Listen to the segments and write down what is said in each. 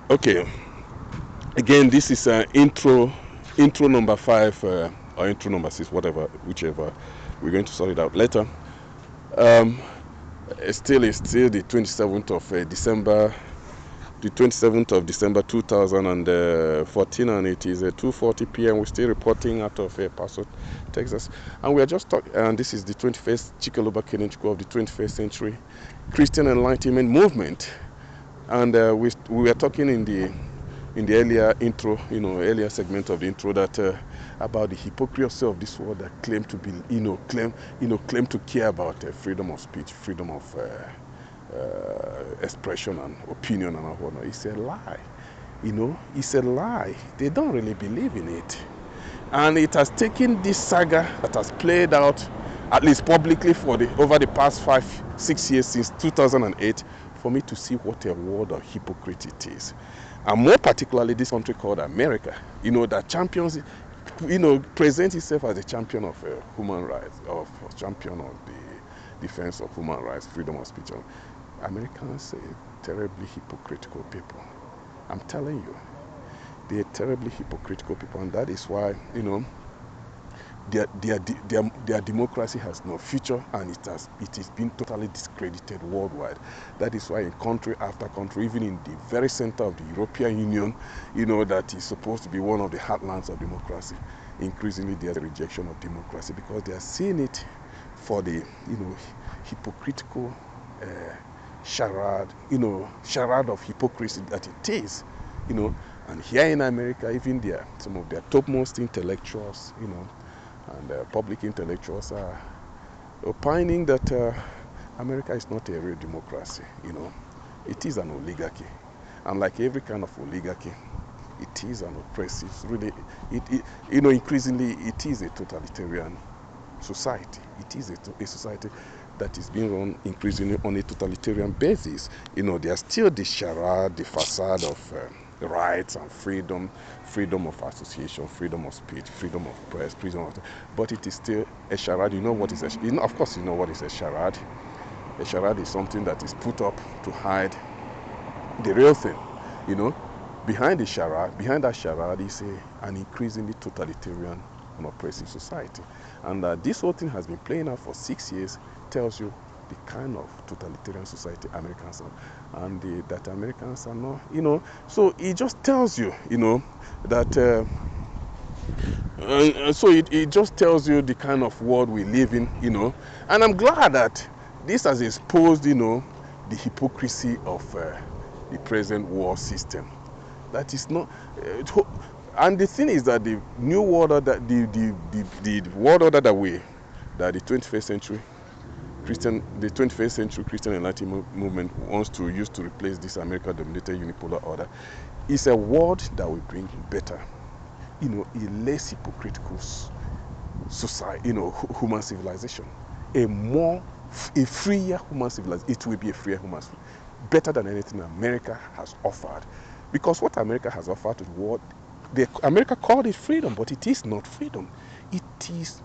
Okay, again, this is intro number 5 or intro number 6, whatever, whichever. We're going to sort it out later. Um, it's still the 27th of December, the 27th of December 2014, and it is 2:40 p.m. We're still reporting out of Paso, Texas, and we are just talking. And this is the 21st Chikaloba Kenenchiko of the 21st century Christian Enlightenment movement, and we are talking in the earlier intro, earlier segment of the intro, that about the hypocrisy of this world that claim to be, claim to care about freedom of speech, freedom of expression and opinion and whatnot. It's a lie. It's a lie. They don't really believe in it, and it has taken this saga that has played out, at least publicly, over the past 5-6 years since 2008, for me to see what a world of hypocrisy it is. And more particularly this country called America, that champions, presents itself as a champion of human rights, of champion of the defense of human rights, freedom of speech. Americans are terribly hypocritical people. I'm telling you, they're terribly hypocritical people, and that is why, their democracy has no future, and it is being totally discredited worldwide. That is why in country after country, even in the very center of the European Union, that is supposed to be one of the heartlands of democracy, increasingly there's a rejection of democracy because they are seeing it for the hypocritical charade of hypocrisy that it is. And here in America, even some of their topmost intellectuals, and public intellectuals are opining that America is not a real democracy. It is an oligarchy, and like every kind of oligarchy, it is an oppressive. Really, increasingly, it is a totalitarian society. It is a society that is being run increasingly on a totalitarian basis. There's still the charade, the facade of rights and freedom of association, freedom of speech, freedom of press, but it is still a charade. Of course, you know what is a charade. A charade is something that is put up to hide the real thing. Behind that charade is an increasingly totalitarian and oppressive society. And this whole thing has been playing out for 6 years, tells you the kind of totalitarian society Americans are, and that Americans are not, so it just tells you, that so it just tells you the kind of world we live in, and I'm glad that this has exposed, the hypocrisy of the present war system. That is not, and the thing is that the new world order, the world order that the 21st century Christian Enlightenment movement wants to use to replace this America-dominated unipolar order is a world that will bring better, a less hypocritical society, human civilization, a freer human civilization. It will be a freer human civilization, better than anything America has offered. Because what America has offered to the world, America called it freedom, but it is not freedom. It is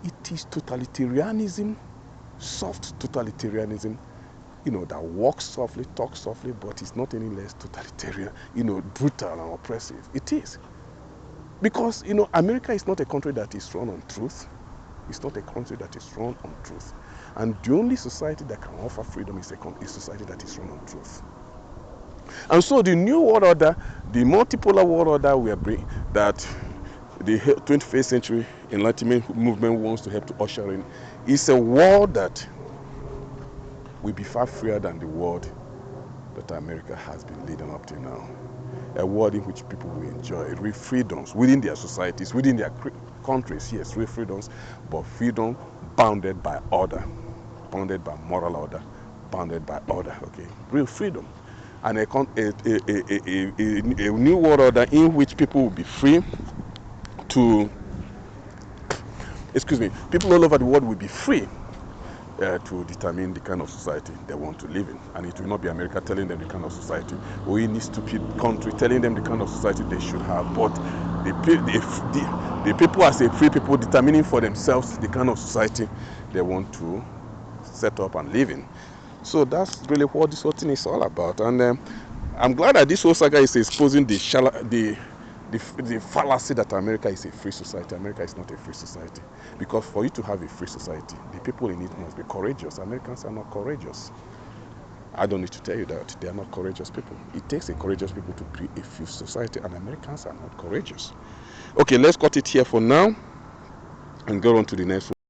totalitarianism, soft totalitarianism, that walks softly, talks softly, but it's not any less totalitarian, brutal and oppressive. It is. Because, America is not a country that is run on truth. It's not a country that is run on truth. And the only society that can offer freedom is a society that is run on truth. And so the new world order, the multipolar world order we are bringing, that the 21st century Enlightenment movement wants to help to usher in, is a world that will be far freer than the world that America has been leading up to now. A world in which people will enjoy real freedoms within their societies, within their countries. Yes, real freedoms, but freedom bounded by order, bounded by moral order, bounded by order. Okay, real freedom, and a new world order in which people will be free to, people all over the world will be free to determine the kind of society they want to live in. And it will not be America telling them the kind of society, or any stupid country telling them the kind of society they should have, but the people as a free people determining for themselves the kind of society they want to set up and live in. So that's really what this whole thing is all about. And I'm glad that this whole saga is exposing the fallacy that America is a free society. America is not a free society. Because for you to have a free society, the people in it must be courageous. Americans are not courageous. I don't need to tell you that. They are not courageous people. It takes a courageous people to create a free society, and Americans are not courageous. Okay, let's cut it here for now and go on to the next one.